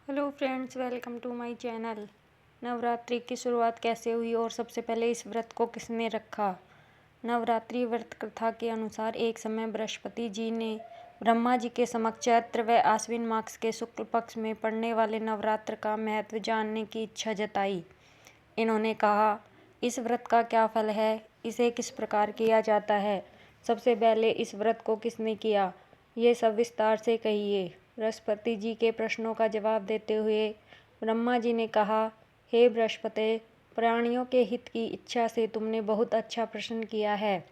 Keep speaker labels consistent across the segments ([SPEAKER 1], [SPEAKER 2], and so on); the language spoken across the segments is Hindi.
[SPEAKER 1] Hello friends, welcome to my channel. Navratri की शुरुआत कैसे हुई और सबसे पहले इस व्रत को किसने रखा। नवरात्रि व्रत कथा के अनुसार एक समय बृहस्पति जी ने ब्रह्मा जी के समक्ष चैत्र व आश्विन मास के शुक्ल पक्ष में पड़ने वाले नवरात्र का महत्व जानने की इच्छा जताई। इन्होंने कहा, इस व्रत का क्या फल है, इसे किस प्रकार किया जाता है, सबसे पहले इस व्रत को किसने किया, ये सब विस्तार से कहिए। बृहस्पति जी के प्रश्नों का जवाब देते हुए ब्रह्मा जी ने कहा, हे बृहस्पति, प्राणियों के हित की इच्छा से तुमने बहुत अच्छा प्रश्न किया है।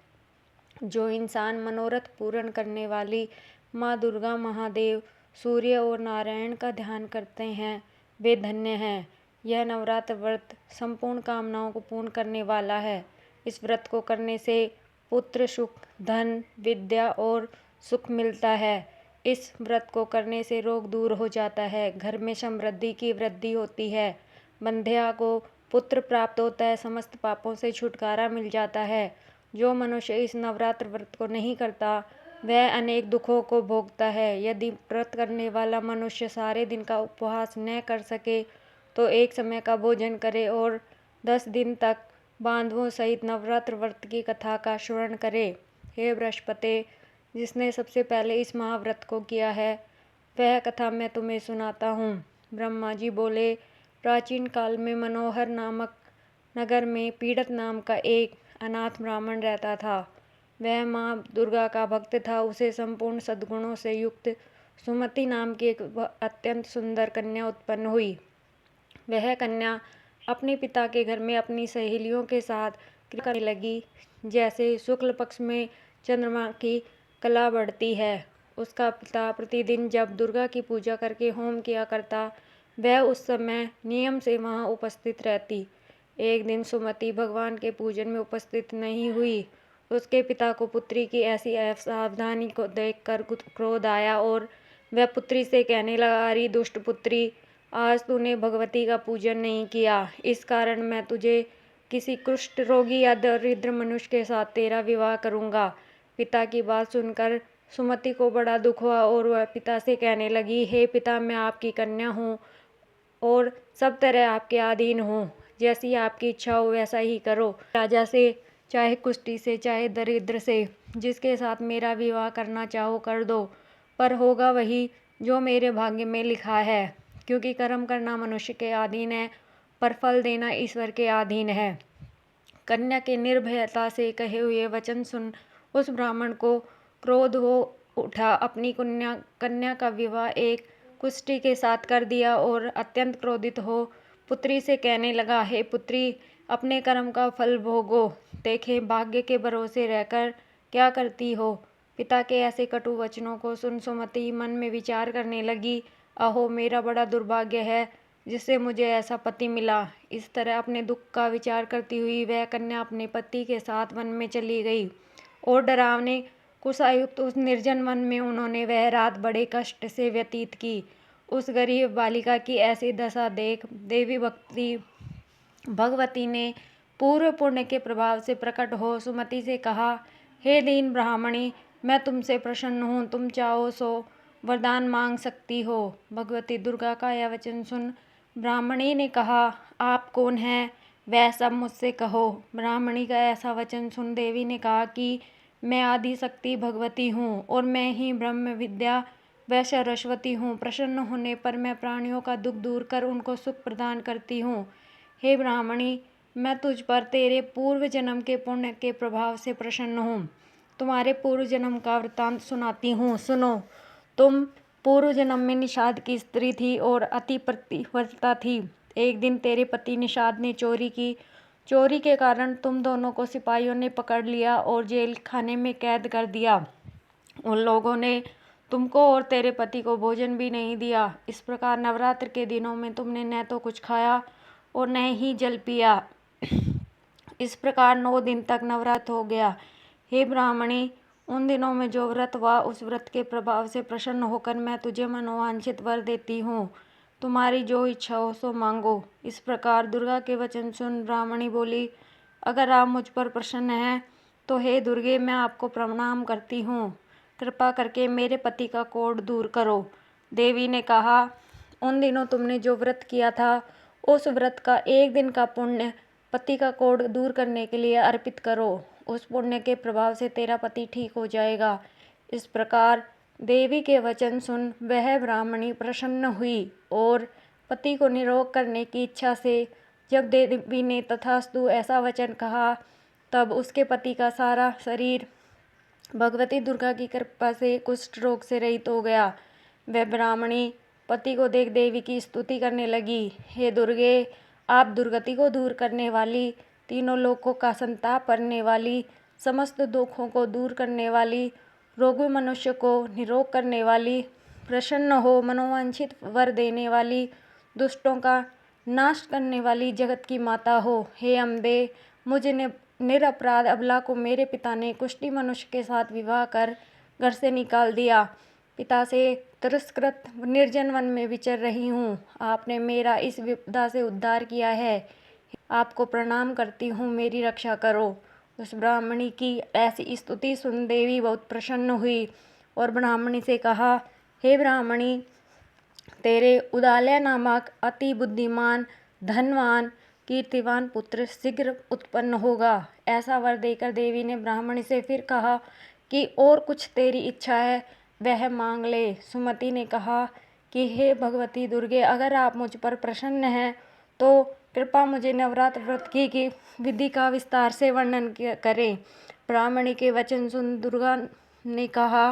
[SPEAKER 1] जो इंसान मनोरथ पूर्ण करने वाली माँ दुर्गा, महादेव, सूर्य और नारायण का ध्यान करते हैं वे धन्य हैं। यह नवरात्र व्रत संपूर्ण कामनाओं को पूर्ण करने वाला है। इस व्रत को करने से पुत्र सुख, धन, विद्या और सुख मिलता है। इस व्रत को करने से रोग दूर हो जाता है, घर में समृद्धि की वृद्धि होती है, बंध्या को पुत्र प्राप्त होता है, समस्त पापों से छुटकारा मिल जाता है। जो मनुष्य इस नवरात्र व्रत को नहीं करता वह अनेक दुखों को भोगता है। यदि व्रत करने वाला मनुष्य सारे दिन का उपवास न कर सके तो एक समय का भोजन करे और 10 दिन तक बांधवों सहित नवरात्र व्रत की कथा का श्रवण करे। हे बृहस्पति, जिसने सबसे पहले इस महाव्रत को किया है वह कथा मैं तुम्हें सुनाता हूँ। ब्रह्मा जी बोले, प्राचीन काल में मनोहर नामक नगर में पीड़ित नाम का एक अनाथ ब्राह्मण रहता था। वह माँ दुर्गा का भक्त था। उसे संपूर्ण सद्गुणों से युक्त सुमति नाम की एक अत्यंत सुंदर कन्या उत्पन्न हुई। वह कन्या अपने पिता के घर में अपनी सहेलियों के साथ क्रीड़ा करने लगी। जैसे शुक्ल पक्ष में चंद्रमा की कला बढ़ती है। उसका पिता प्रतिदिन जब दुर्गा की पूजा करके होम किया करता वह उस समय नियम से वहां उपस्थित रहती। एक दिन सुमति भगवान के पूजन में उपस्थित नहीं हुई। उसके पिता को पुत्री की ऐसी असावधानी को देखकर क्रोध आया और वह पुत्री से कहने लगा, अरे दुष्ट पुत्री, आज तूने भगवती का पूजन नहीं किया, इस कारण मैं तुझे किसी कुष्ठ रोगी या दरिद्र मनुष्य के साथ तेरा विवाह करूंगा। पिता की बात सुनकर सुमति को बड़ा दुख हुआ और वह पिता से कहने लगी, हे पिता, मैं आपकी कन्या हूँ और सब तरह आपके अधीन हूँ। जैसी आपकी इच्छा हो वैसा ही करो। राजा से, चाहे कुष्ठी से, चाहे दरिद्र से, जिसके साथ मेरा विवाह करना चाहो कर दो, पर होगा वही जो मेरे भाग्य में लिखा है। क्योंकि कर्म करना मनुष्य के अधीन है पर फल देना ईश्वर के अधीन है। कन्या के निर्भयता से कहे हुए वचन सुन उस ब्राह्मण को क्रोध हो उठा। अपनी कन्या का विवाह एक कुष्ठी के साथ कर दिया और अत्यंत क्रोधित हो पुत्री से कहने लगा, हे पुत्री, अपने कर्म का फल भोगो। देखे भाग्य के भरोसे रहकर क्या करती हो। पिता के ऐसे कटु वचनों को सुन सुमति मन में विचार करने लगी, अहो मेरा बड़ा दुर्भाग्य है जिससे मुझे ऐसा पति मिला। इस तरह अपने दुख का विचार करती हुई वह कन्या अपने पति के साथ वन में चली गई और डरावने कुशायुक्त उस निर्जन वन में उन्होंने वह रात बड़े कष्ट से व्यतीत की। उस गरीब बालिका की ऐसी दशा देख देवी भगवती ने पूर्व पुण्य के प्रभाव से प्रकट हो सुमति से कहा, हे दीन ब्राह्मणी, मैं तुमसे प्रसन्न हूँ, तुम चाहो सो वरदान मांग सकती हो। भगवती दुर्गा का यह वचन सुन ब्राह्मणी ने कहा, आप कौन हैं, वह सब मुझसे कहो। ब्राह्मणी का ऐसा वचन सुन देवी ने कहा कि मैं आदि शक्ति भगवती हूँ और मैं ही ब्रह्म विद्या व सरस्वती हूँ। प्रसन्न होने पर मैं प्राणियों का दुख दूर कर उनको सुख प्रदान करती हूँ। हे ब्राह्मणी, मैं तुझ पर तेरे पूर्व जन्म के पुण्य के प्रभाव से प्रसन्न हूँ। तुम्हारे पूर्व जन्म का वृत्तांत सुनाती हूँ, सुनो। तुम पूर्व जन्म में निषाद की स्त्री थी और अति पतिव्रता थी। एक दिन तेरे पति निषाद ने चोरी की। चोरी के कारण तुम दोनों को सिपाहियों ने पकड़ लिया और जेल खाने में कैद कर दिया। उन लोगों ने तुमको और तेरे पति को भोजन भी नहीं दिया। इस प्रकार नवरात्र के दिनों में तुमने न तो कुछ खाया और न ही जल पिया। इस प्रकार 9 दिन तक नवरात्र हो गया। हे ब्राह्मणी, उन दिनों में जो व्रत हुआ उस व्रत के प्रभाव से प्रसन्न होकर मैं तुझे मनोवांछित वर देती हूँ। तुम्हारी जो इच्छा हो सो मांगो। इस प्रकार दुर्गा के वचन सुन ब्राह्मणी बोली, अगर आप मुझ पर प्रसन्न हैं तो हे दुर्गे, मैं आपको प्रणाम करती हूँ। कृपा करके मेरे पति का कोढ़ दूर करो। देवी ने कहा, उन दिनों तुमने जो व्रत किया था उस व्रत का एक दिन का पुण्य पति का कोढ़ दूर करने के लिए अर्पित करो। उस पुण्य के प्रभाव से तेरा पति ठीक हो जाएगा। इस प्रकार देवी के वचन सुन वह ब्राह्मणी प्रसन्न हुई और पति को निरोग करने की इच्छा से जब देवी ने तथास्तु ऐसा वचन कहा तब उसके पति का सारा शरीर भगवती दुर्गा की कृपा से कुष्ठ रोग से रहित हो गया। वह ब्राह्मणी पति को देख देवी की स्तुति करने लगी। हे दुर्गे, आप दुर्गति को दूर करने वाली, तीनों लोकों का संताप करने वाली, समस्त दुखों को दूर करने वाली, रोगी मनुष्य को निरोग करने वाली, प्रसन्न हो मनोवांछित वर देने वाली, दुष्टों का नाश करने वाली जगत की माता हो। हे अम्बे, मुझे निरपराध अबला को मेरे पिता ने कुष्ठी मनुष्य के साथ विवाह कर घर से निकाल दिया। पिता से तिरस्कृत निर्जन वन में विचर रही हूँ। आपने मेरा इस विपदा से उद्धार किया है। आपको प्रणाम करती हूँ, मेरी रक्षा करो। उस ब्राह्मणी की ऐसी स्तुति सुन देवी बहुत प्रसन्न हुई और ब्राह्मणी से कहा, हे ब्राह्मणी, तेरे उदालय नामक अति बुद्धिमान, धनवान, कीर्तिवान पुत्र शीघ्र उत्पन्न होगा। ऐसा वर देकर देवी ने ब्राह्मणी से फिर कहा कि और कुछ तेरी इच्छा है वह मांग ले। सुमति ने कहा कि हे भगवती दुर्गे, अगर आप मुझ पर प्रसन्न हैं तो कृपा मुझे नवरात्र व्रत की विधि का विस्तार से वर्णन करें। ब्राह्मणी के वचन सुन दुर्गा ने कहा,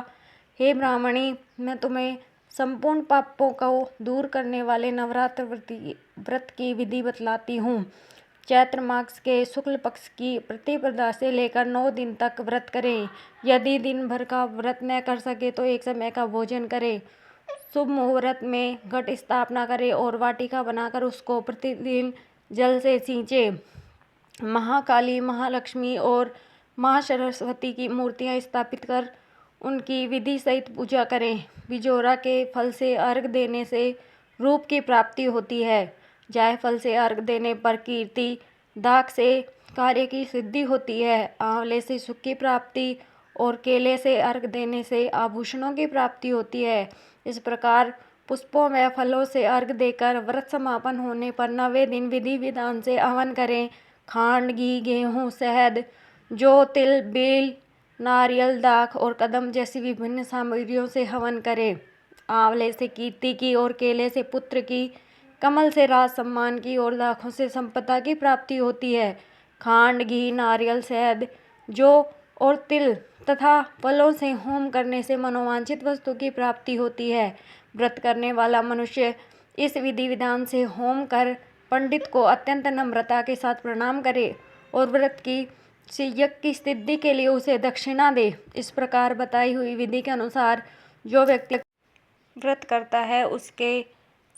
[SPEAKER 1] हे ब्राह्मणी, मैं तुम्हें संपूर्ण पापों को दूर करने वाले नवरात्र व्रत की विधि बतलाती हूँ। चैत्र मास के शुक्ल पक्ष की प्रतिपदा से लेकर 9 दिन तक व्रत करें। यदि दिन भर का व्रत न कर सके तो एक समय का भोजन करें। शुभ मुहूर्त में घट स्थापना करें और वाटिका बनाकर उसको प्रतिदिन जल से सींचे। महाकाली, महालक्ष्मी और महासरस्वती की मूर्तियाँ स्थापित कर उनकी विधि सहित पूजा करें। बिजोरा के फल से अर्घ देने से रूप की प्राप्ति होती है। जायफल से अर्घ देने पर कीर्ति, दाख से कार्य की सिद्धि होती है। आंवले से सुख की प्राप्ति और केले से अर्घ देने से आभूषणों की प्राप्ति होती है। इस प्रकार पुष्पों व फलों से अर्घ देकर व्रत समापन होने पर 9वें दिन विधि विधान से हवन करें। खांड, घी, गेहूँ, शहद, जौ, तिल, बेल, नारियल, दाख और कदम जैसी विभिन्न सामग्रियों से हवन करें। आंवले से कीर्ति की और केले से पुत्र की, कमल से राज सम्मान की और दाखों से संपदा की प्राप्ति होती है। खांड, घी, नारियल, शहद, जौ और तिल तथा फलों से होम करने से मनोवांछित वस्तु की प्राप्ति होती है। व्रत करने वाला मनुष्य इस विधि विधान से होम कर पंडित को अत्यंत नम्रता के साथ प्रणाम करे और व्रत की यज्ञ की सिद्धि के लिए उसे दक्षिणा दे। इस प्रकार बताई हुई विधि के अनुसार जो व्यक्ति व्रत करता है उसके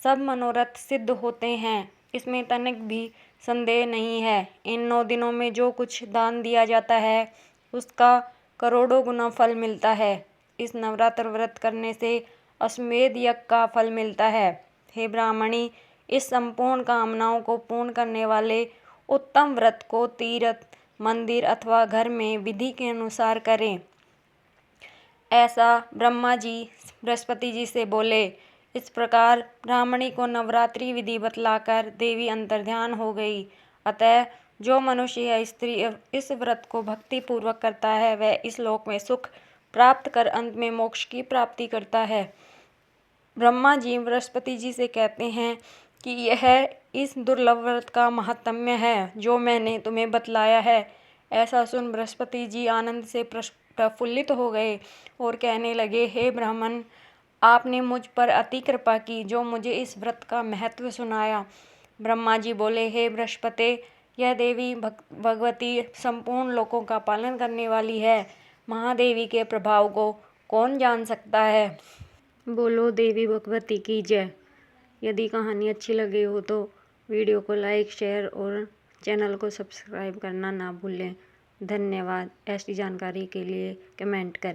[SPEAKER 1] सब मनोरथ सिद्ध होते हैं, इसमें तनिक भी संदेह नहीं है। इन 9 दिनों में जो कुछ दान दिया जाता है उसका करोड़ों गुना फल मिलता है। इस नवरात्र व्रत करने से अश्वमेध यज्ञ का फल मिलता है। हे ब्राह्मणी, इस संपूर्ण कामनाओं को पूर्ण करने वाले उत्तम व्रत को तीर्थ, मंदिर अथवा घर में विधि के अनुसार करें। ऐसा ब्रह्मा जी बृहस्पति जी से बोले। इस प्रकार ब्राह्मणी को नवरात्रि विधि बतलाकर देवी अंतर्ध्यान हो गई। अतः जो मनुष्य या स्त्री इस व्रत को भक्ति पूर्वक करता है वह इस लोक में सुख प्राप्त कर अंत में मोक्ष की प्राप्ति करता है। ब्रह्मा जी बृहस्पति जी से कहते हैं कि यह इस दुर्लभ व्रत का महात्म्य है जो मैंने तुम्हें बतलाया है। ऐसा सुन बृहस्पति जी आनंद से प्रफुल्लित हो गए और कहने लगे, हे ब्राह्मण, आपने मुझ पर अति कृपा की जो मुझे इस व्रत का महत्व सुनाया। ब्रह्मा जी बोले, हे बृहस्पति, यह देवी भगवती संपूर्ण लोकों का पालन करने वाली है। महादेवी के प्रभाव को कौन जान सकता है। बोलो देवी भगवती की जय। यदि कहानी अच्छी लगी हो तो वीडियो को लाइक, शेयर और चैनल को सब्सक्राइब करना ना भूलें। धन्यवाद। ऐसी जानकारी के लिए कमेंट करें।